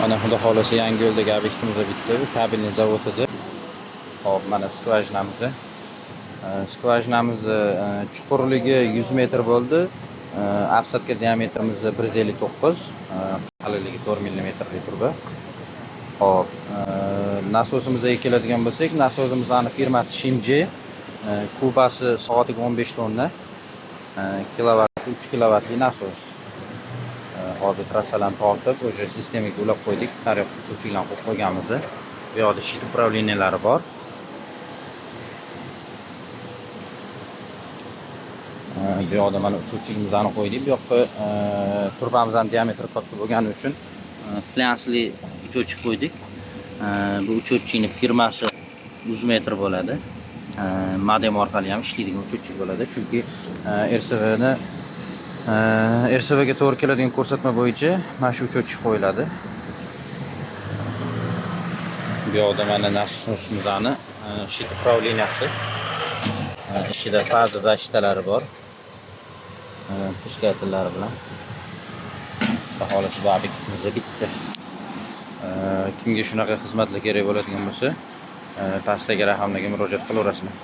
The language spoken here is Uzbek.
Mana xudo xolasa yangi yo'ldagi obyektimiz bitta. Bu kabelniy zavod edi. Hop, mana skvajinamiz. Skvajinamiz chuqurligi 100 metr bo'ldi. Apsatka diametrimiz 159, qalinligi 4 mm turdi. Hop, nasosimizga keladigan bo'lsak, nasosimizning firmasi Shimji, kubasi soatiga 15 tonna, kilovat 3 kilovatli nasos. Hozir trassalarni tortib, o'sha sistemaga ulab qo'ydik, tariq uchuvchilarni qo'yib qo'yganmiz. Bu yoqda shit upravleniyalari bor. Bu yoqda mana uchuvchimizni qo'ydik. Bu yoqqa turbamizning diametri katta bo'lgani uchun flansli uchuvchi qo'ydik. Bu uchuvchining firmasi 100 metr bo'ladi. Modem orqali ham ishlaydigan uchuvchi bo'ladi, chunki RSVga to'g'ri keladigan ko'rsatma bo'yicha mana shu uchuvchi qo'yiladi. Bu yoqda mana nasosimizning shit upravleniyasi. Ichida faza zashitalari bor. Puskatelari bilan. Xolos bu obyektimiz bitta. Kimga shunaqa xizmatlar kerak bo'ladigan bo'lsa, pastdagi raqamlarga murojaat qilaverasizlar.